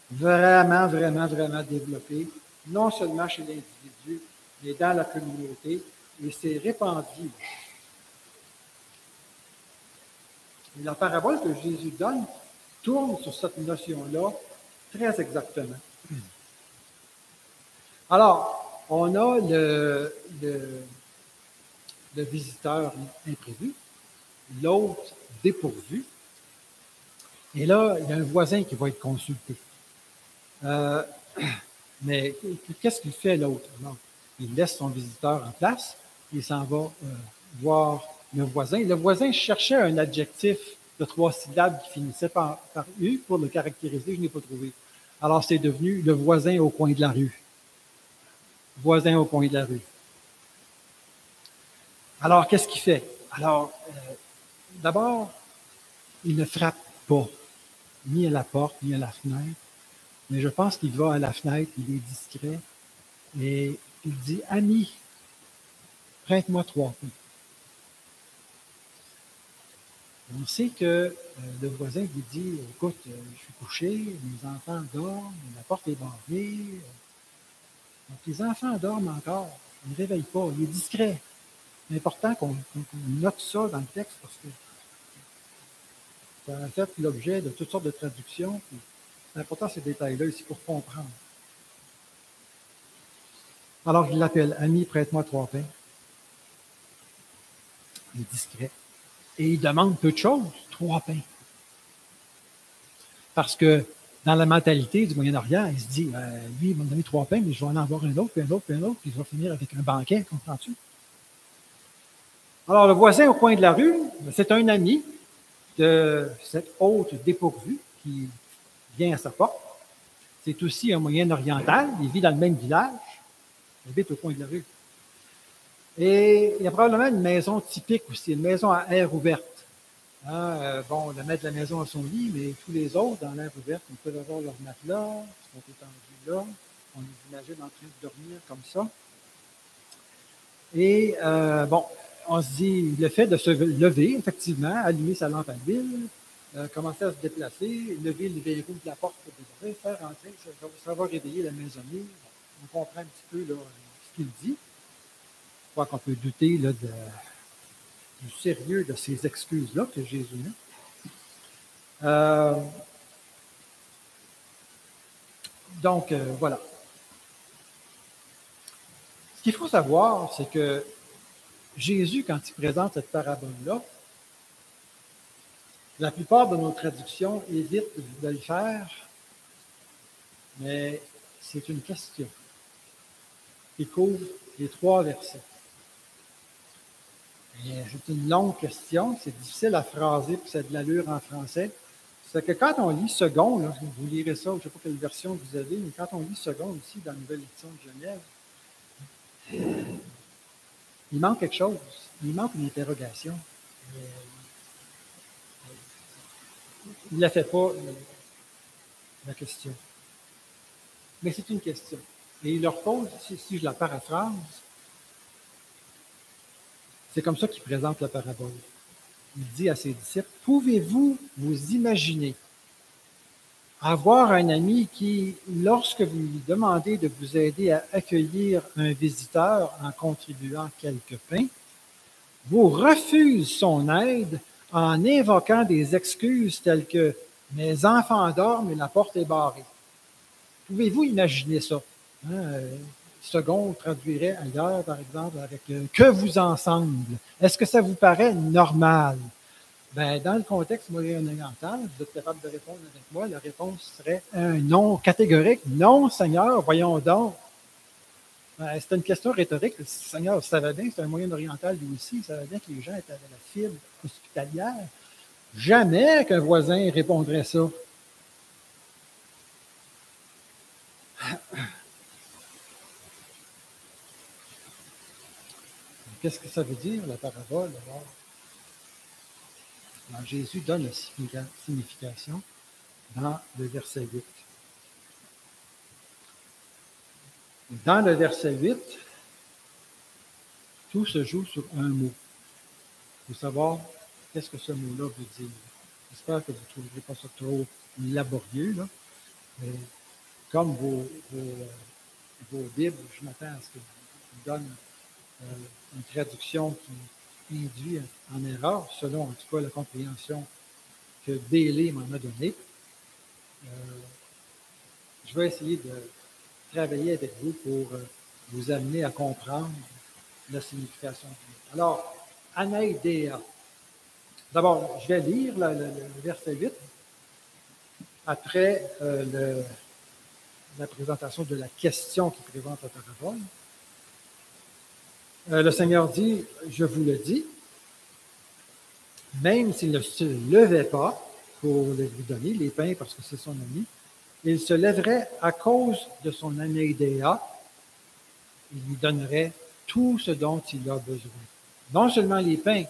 vraiment, vraiment, vraiment développée, non seulement chez l'individu, mais dans la communauté, et c'est répandu. Et la parabole que Jésus donne tourne sur cette notion-là très exactement. Alors, on a le visiteur imprévu, l'hôte dépourvu, et là, il y a un voisin qui va être consulté. Mais qu'est-ce qu'il fait l'autre? Il laisse son visiteur en place, il s'en va voir le voisin. Le voisin cherchait un adjectif de 3 syllabes qui finissait par U pour le caractériser, je n'ai pas trouvé. Alors, c'est devenu le voisin au coin de la rue. Voisin au coin de la rue. Alors, qu'est-ce qu'il fait? Alors, d'abord, il ne frappe pas, ni à la porte, ni à la fenêtre, mais je pense qu'il va à la fenêtre, il est discret, et il dit, ami, prête-moi 3 pains. On sait que le voisin lui dit, écoute, je suis couché, mes enfants dorment, la porte est barrée. Donc, les enfants dorment encore, ils ne réveillent pas, il est discret. C'est important qu'on note ça dans le texte parce que ça a fait l'objet de toutes sortes de traductions. C'est important ces détails-là ici pour comprendre. Alors, il l'appelle, ami, prête-moi 3 pains. Il est discret. Et il demande peu de choses, 3 pains. Parce que dans la mentalité du Moyen-Orient, il se dit, lui, il m'a donné 3 pains, mais je vais en avoir un autre, puis un autre, puis un autre, puis il va finir avec un banquet, comprends-tu? Alors, le voisin au coin de la rue, c'est un ami de cette hôte dépourvue qui vient à sa porte. C'est aussi un Moyen-Oriental, il vit dans le même village, il habite au coin de la rue. Et il y a probablement une maison typique aussi, une maison à air ouverte. Bon, le maître de la maison a son lit, mais tous les autres, dans l'air ouverte, ils peuvent avoir leur matelas, ils sont étendus là, on les imagine en train de dormir comme ça. Et bon, on se dit, le fait de se lever, effectivement, allumer sa lampe à l'huile, commencer à se déplacer, lever le verrou de la porte pour démarrer, faire entrer, ça va réveiller la maisonnée. On comprend un petit peu là, ce qu'il dit. Je crois qu'on peut douter là, du sérieux de ces excuses-là que Jésus a. Donc, voilà. Ce qu'il faut savoir, c'est que Jésus, quand il présente cette parabole-là, la plupart de nos traductions évitent de le faire, mais c'est une question qui couvre les 3 versets. C'est une longue question, c'est difficile à phraser, puis ça a de l'allure en français. C'est que quand on lit second, là, vous lirez ça, je ne sais pas quelle version vous avez, mais quand on lit second ici dans la nouvelle édition de Genève, il manque quelque chose. Il manque une interrogation. Il ne la fait pas, la question. Mais c'est une question. Et il leur pose, si je la paraphrase, c'est comme ça qu'il présente la parabole. Il dit à ses disciples, pouvez-vous vous imaginer avoir un ami qui, lorsque vous lui demandez de vous aider à accueillir un visiteur en contribuant quelques pains, vous refuse son aide en invoquant des excuses telles que « mes enfants dorment et la porte est barrée ». Pouvez-vous imaginer ça? Second traduirait ailleurs, par exemple, avec « que vous ensemble ». Est-ce que ça vous paraît normal? Ben, dans le contexte moyen-oriental, vous êtes capable de répondre avec moi, la réponse serait un non catégorique. Non, Seigneur, voyons donc. Ben, c'est une question rhétorique. Le Seigneur savait bien, c'est un moyen-oriental lui aussi, il savait bien que les gens étaient à la fibre hospitalière. Jamais qu'un voisin répondrait ça. Qu'est-ce que ça veut dire, la parabole, d'abord? Alors, Jésus donne la signification dans le verset 8. Dans le verset 8, tout se joue sur un mot. Il faut savoir qu'est-ce que ce mot-là veut dire. J'espère que vous ne trouverez pas ça trop laborieux, là. Mais comme vos Bibles, je m'attends à ce qu'ils donnent une traduction qui induit en erreur, selon en tout cas la compréhension que Bailey m'en a donnée. Je vais essayer de travailler avec vous pour vous amener à comprendre la signification du mot. Alors, anaïdéa. D'abord, je vais lire le verset 8 après la présentation de la question qui présente la parabole. Le Seigneur dit, je vous le dis, même s'il ne se levait pas pour lui donner les pains parce que c'est son ami, il se lèverait à cause de son anaïdéa, il lui donnerait tout ce dont il a besoin. Non seulement les pains,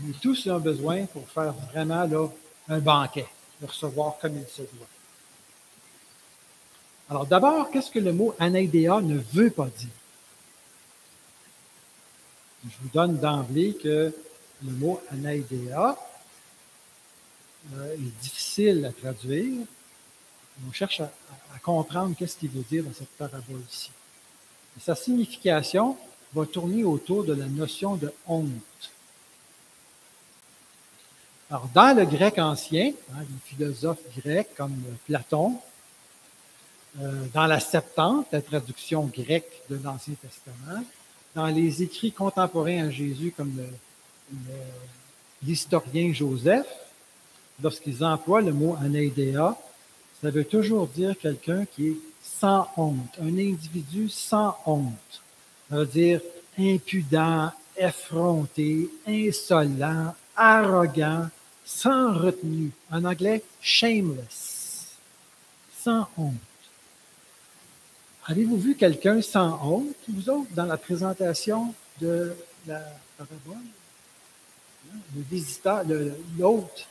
mais tout ce qu'il a besoin pour faire vraiment là, un banquet, le recevoir comme il se doit. Alors d'abord, qu'est-ce que le mot anaïdéa ne veut pas dire? Je vous donne d'emblée que le mot anaïdéa est difficile à traduire. On cherche à comprendre qu'est-ce qu'il veut dire dans cette parabole ici. Et sa signification va tourner autour de la notion de honte. Alors, dans le grec ancien, les philosophes grecs comme Platon, dans la Septante, la traduction grecque de l'Ancien Testament, dans les écrits contemporains à Jésus comme l'historien Joseph, lorsqu'ils emploient le mot anaïdéa, ça veut toujours dire quelqu'un qui est sans honte, un individu sans honte. Ça veut dire impudent, effronté, insolent, arrogant, sans retenue. En anglais, shameless, sans honte. Avez-vous vu quelqu'un sans honte, vous autres, dans la présentation de la parabole? Le visiteur, l'hôte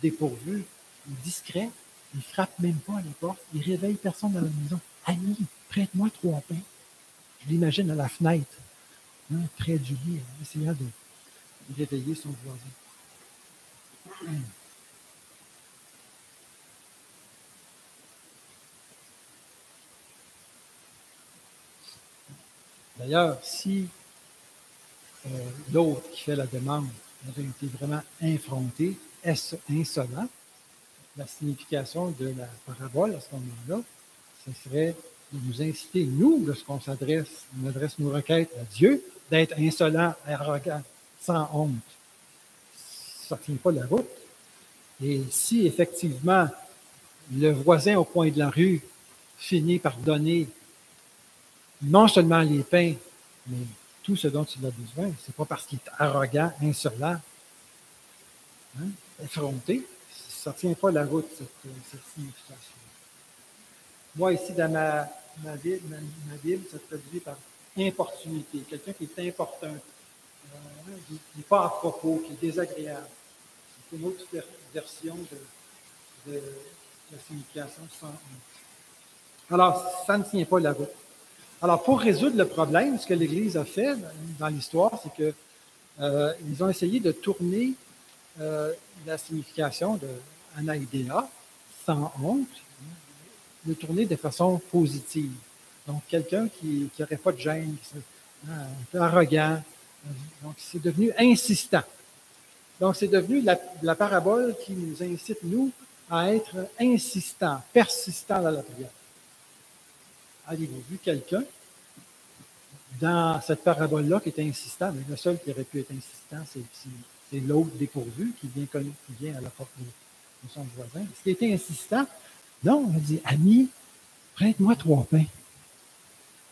dépourvu, discret, il ne frappe même pas à la porte, il réveille personne dans la maison. Ami, prête-moi 3 pains. Je l'imagine à la fenêtre, près du lit, essayant de réveiller son voisin. D'ailleurs, si l'autre qui fait la demande avait été vraiment effronté, insolent, la signification de la parabole à ce moment-là, ce serait de nous inciter, nous, lorsqu'on on adresse nos requêtes à Dieu, d'être insolent, arrogant, sans honte. Ça ne tient pas la route. Et si effectivement le voisin au coin de la rue finit par donner non seulement les pains, mais tout ce dont il a besoin, c'est pas parce qu'il est arrogant, insolent, effronté, ça ne tient pas la route, cette signification. Moi, ici, dans ma Bible, ça se traduit par importunité, quelqu'un qui est importun, qui n'est pas à propos, qui est désagréable. C'est une autre version de la signification sans honte. Alors, ça ne tient pas la route. Alors, pour résoudre le problème, ce que l'Église a fait dans l'histoire, c'est qu'ils ont essayé de tourner la signification de anaïdéa, sans honte, de tourner de façon positive. Donc, quelqu'un qui n'aurait pas de gêne, qui serait un peu arrogant. Donc, c'est devenu insistant. Donc, c'est devenu la parabole qui nous incite, nous, à être insistants, persistants dans la prière. Avez-vous vu quelqu'un dans cette parabole-là qui est insistant? Mais le seul qui aurait pu être insistant, c'est l'autre dépourvu qui vient à la porte de son voisin. Est-ce qu'il était insistant? Non, il dit, ami, prête-moi 3 pains.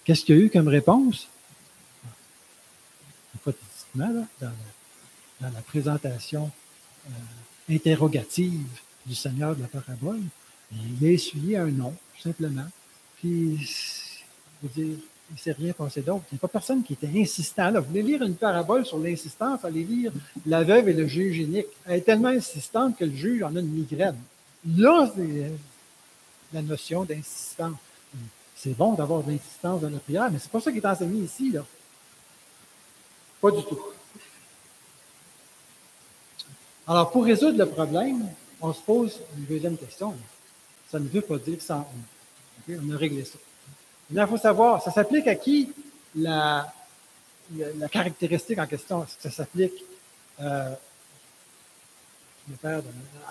Qu'est-ce qu'il y a eu comme réponse? Hypothétiquement, là, dans la présentation interrogative du Seigneur de la parabole, il a essuyé un nom, simplement. Puis, je veux dire, il ne s'est rien passé d'autre. Il n'y a pas personne qui était insistant. Là, vous voulez lire une parabole sur l'insistance, allez lire La veuve et le juge unique. Elle est tellement insistante que le juge en a une migraine. Là, c'est la notion d'insistance. C'est bon d'avoir de l'insistance dans la prière, mais c'est pas ça qui est enseigné ici, là. Pas du tout. Alors, pour résoudre le problème, on se pose une deuxième question. Ça ne veut pas dire sans honte. Okay? On a réglé ça. Maintenant, il faut savoir, ça s'applique à qui la caractéristique en question? Est-ce que ça s'applique à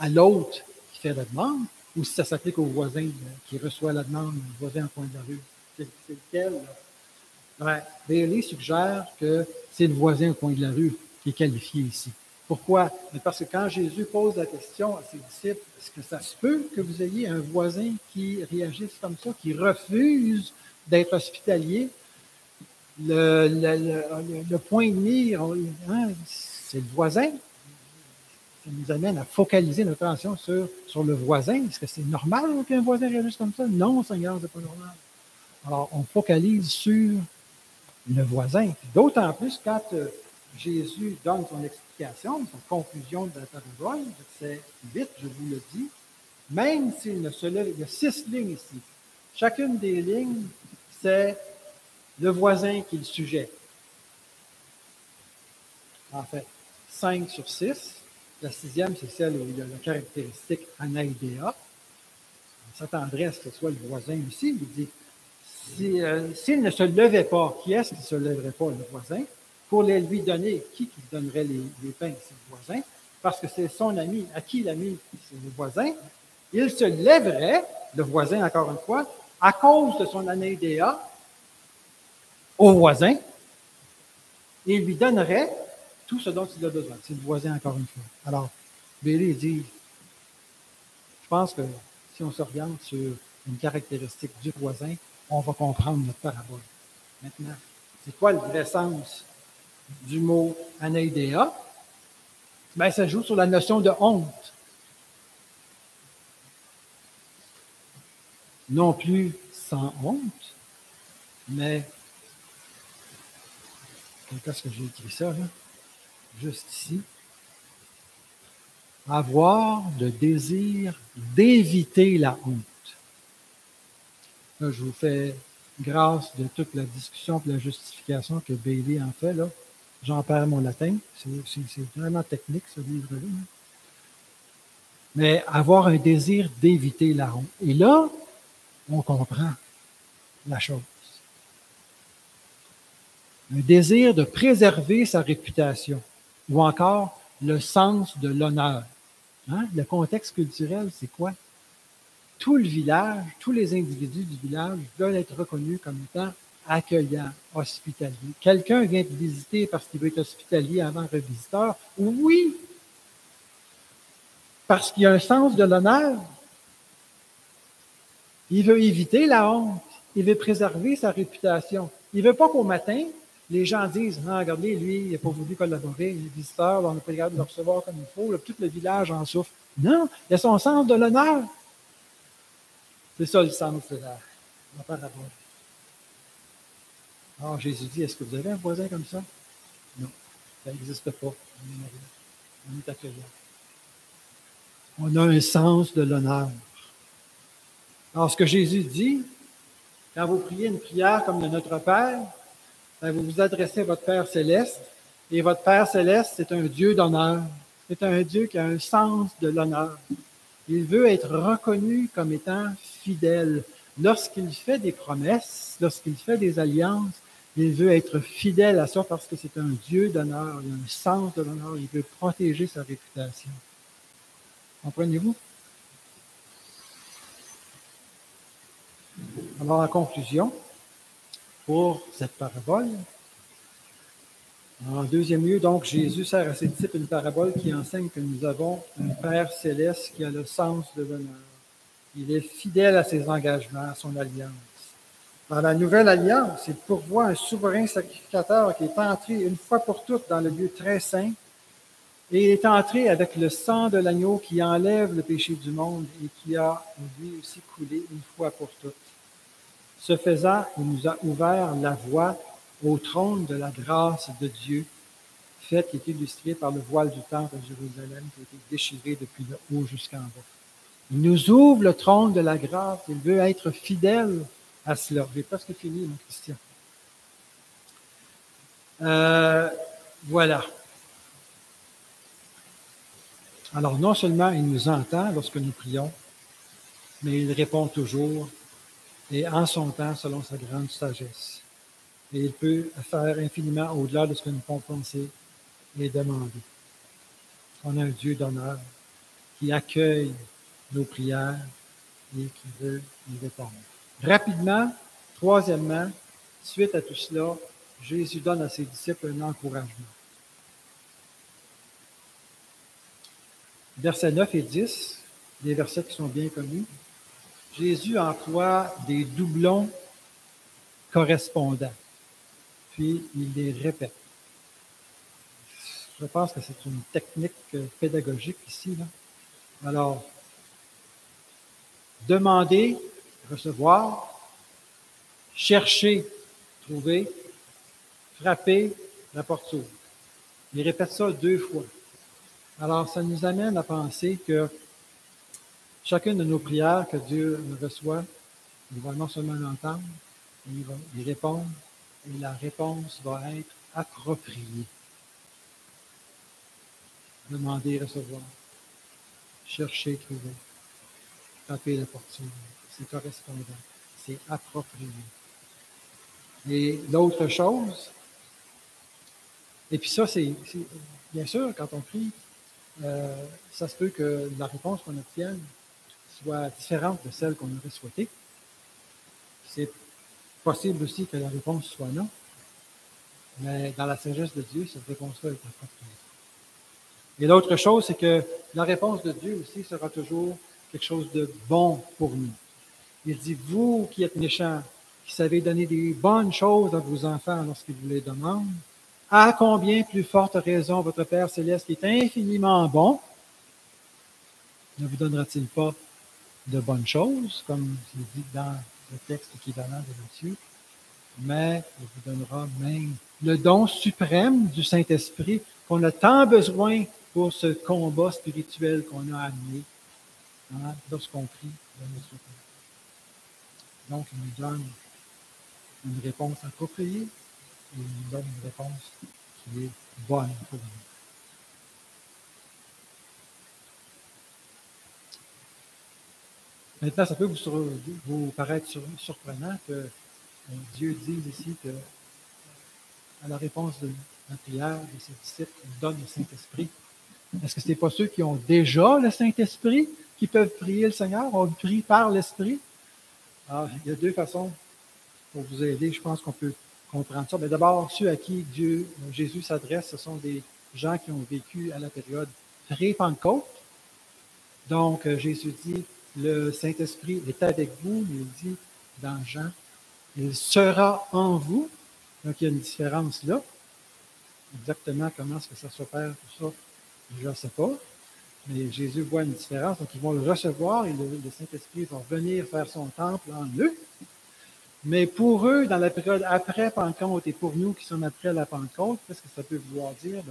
l'autre qui fait la demande ou si ça s'applique au voisin qui reçoit la demande, le voisin en coin de la rue? C'est lequel? Ouais, Bailey suggère que c'est le voisin au coin de la rue qui est qualifié ici. Pourquoi? Parce que quand Jésus pose la question à ses disciples, est-ce que ça se peut que vous ayez un voisin qui réagisse comme ça, qui refuse d'être hospitalier? Le point de mire, c'est le voisin. Ça nous amène à focaliser notre attention sur le voisin. Est-ce que c'est normal qu'un voisin réagisse comme ça? Non, Seigneur, c'est pas normal. Alors, on focalise sur le voisin. D'autant plus quand Jésus donne son explication, son conclusion de la parabole, verset 8, je vous le dis, même s'il ne se lève, il y a 6 lignes ici. Chacune des lignes, c'est le voisin qui est le sujet. En fait, 5 sur 6. La sixième, c'est celle où il y a la caractéristique anaïdéa. On s'attendrait à ce que ce soit le voisin aussi. Il dit, s'il ne se levait pas, qui est-ce qui ne se lèverait pas, le voisin? Pour les lui donner, qui donnerait les pains? C'est le voisin, parce que c'est son ami. À qui l'ami? C'est le voisin. Il se lèverait, le voisin encore une fois, à cause de son anaïdéa, au voisin, et il lui donnerait tout ce dont il a besoin. C'est le voisin encore une fois. Alors, Bailey dit, je pense que si on s'oriente sur une caractéristique du voisin, on va comprendre notre parabole. Maintenant, c'est quoi le vrai sens du mot anaïdéa? Bien, ça joue sur la notion de honte. Non plus sans honte, mais qu'est-ce que j'ai écrit ça, là? Juste ici. Avoir le désir d'éviter la honte. Là, je vous fais grâce de toute la discussion et la justification que Bailey en fait, là. J'en perds mon latin. C'est vraiment technique, ce livre-là. Mais avoir un désir d'éviter la honte. Et là, on comprend la chose. Un désir de préserver sa réputation ou encore le sens de l'honneur. Hein? Le contexte culturel, c'est quoi? Tout le village, tous les individus du village veulent être reconnus comme étant accueillants, hospitaliers. Quelqu'un vient te visiter parce qu'il veut être hospitalier avant un visiteur? Oui, parce qu'il y a un sens de l'honneur. Il veut éviter la honte. Il veut préserver sa réputation. Il ne veut pas qu'au matin, les gens disent, ah, regardez, lui, il n'a pas voulu collaborer, les visiteurs, on n'a pas capable de le recevoir comme il faut, là, tout le village en souffre. Non, il a son sens de l'honneur. C'est ça le sens de la parabole. Alors Jésus dit, est-ce que vous avez un voisin comme ça? Non, ça n'existe pas. On est accueillant. On a un sens de l'honneur. Alors, ce que Jésus dit, quand vous priez une prière comme de notre Père, vous vous adressez à votre Père céleste, et votre Père céleste, c'est un Dieu d'honneur. C'est un Dieu qui a un sens de l'honneur. Il veut être reconnu comme étant fidèle. Lorsqu'il fait des promesses, lorsqu'il fait des alliances, il veut être fidèle à ça parce que c'est un Dieu d'honneur. Il a un sens de l'honneur. Il veut protéger sa réputation. Comprenez-vous? Alors, en conclusion, pour cette parabole, en deuxième lieu, donc, Jésus sert à ses disciples une parabole qui enseigne que nous avons un Père céleste qui a le sens de l'honneur. Il est fidèle à ses engagements, à son alliance. Dans la nouvelle alliance, il pourvoit un souverain sacrificateur qui est entré une fois pour toutes dans le lieu très saint et il est entré avec le sang de l'agneau qui enlève le péché du monde et qui a lui aussi coulé une fois pour toutes. Ce faisant, il nous a ouvert la voie au trône de la grâce de Dieu, fait qui est illustré par le voile du temple de Jérusalem qui a été déchiré depuis le haut jusqu'en bas. Il nous ouvre le trône de la grâce. Il veut être fidèle à cela. J'ai presque fini, mon Christian. Voilà. Alors, non seulement il nous entend lorsque nous prions, mais il répond toujours et en son temps, selon sa grande sagesse. Et il peut faire infiniment au-delà de ce que nous pouvons penser et demander. On a un Dieu d'honneur qui accueille nos prières et qui veut y répondre. Rapidement, troisièmement, suite à tout cela, Jésus donne à ses disciples un encouragement. Versets 9 et 10, des versets qui sont bien connus, Jésus emploie des doublons correspondants, puis il les répète. Je pense que c'est une technique pédagogique ici, là. Alors, demander, recevoir, chercher, trouver, frapper, la porte s'ouvre. Il répète ça 2 fois. Alors, ça nous amène à penser que chacune de nos prières que Dieu reçoit, il va non seulement l'entendre, il va y répondre, et la réponse va être appropriée. Demandez, recevoir. Cherchez, trouver. Tapez la porte s'ouvre. C'est correspondant. C'est approprié. Et l'autre chose, et puis ça, c'est bien sûr, quand on prie, ça se peut que la réponse qu'on obtienne soit différente de celle qu'on aurait souhaitée. C'est possible aussi que la réponse soit non, mais dans la sagesse de Dieu, cette réponse-là est appropriée. Et l'autre chose, c'est que la réponse de Dieu aussi sera toujours quelque chose de bon pour nous. Il dit, vous qui êtes méchants, qui savez donner des bonnes choses à vos enfants lorsqu'ils vous les demandent, à combien plus forte raison votre Père céleste, qui est infiniment bon, ne vous donnera-t-il pas de bonnes choses, comme c'est dit dans le texte équivalent de Matthieu, mais il vous donnera même le don suprême du Saint-Esprit qu'on a tant besoin pour ce combat spirituel qu'on a amené lorsqu'on prie de notre Père. Donc, il nous donne une réponse appropriée et il nous donne une réponse qui est bonne pour nous. Maintenant, ça peut vous paraître surprenant que Dieu dise ici que à la réponse de la prière de ses disciples, il donne le Saint-Esprit. Est-ce que ce n'est pas ceux qui ont déjà le Saint-Esprit qui peuvent prier le Seigneur? On prie par l'Esprit? Alors, il y a deux façons pour vous aider. Je pense qu'on peut comprendre ça. Mais d'abord, ceux à qui Jésus s'adresse, ce sont des gens qui ont vécu à la période pré-Pentecôte. Donc, Jésus dit, le Saint-Esprit est avec vous, mais il dit dans Jean, il sera en vous. Donc, il y a une différence là. Exactement comment est-ce que ça s'opère, tout ça, je ne sais pas. Mais Jésus voit une différence. Donc, ils vont le recevoir et le Saint-Esprit va venir faire son temple en eux. Mais pour eux, dans la période après Pentecôte et pour nous qui sommes après la Pentecôte, qu'est-ce que ça peut vouloir dire?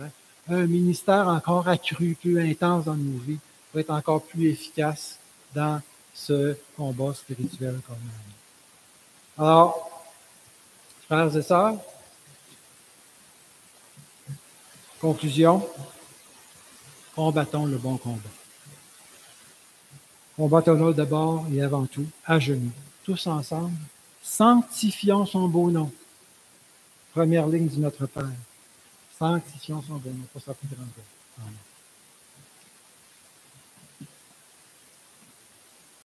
Un ministère encore accru, plus intense dans nos vies, pour être encore plus efficace dans ce combat spirituel qu'on a. Alors, frères et sœurs, conclusion, combattons le bon combat. Combattons-le d'abord et avant tout, à genoux, tous ensemble, sanctifions son beau nom. Première ligne du Notre Père. Sanctifions son beau nom. Ça sera plus grand. Amen.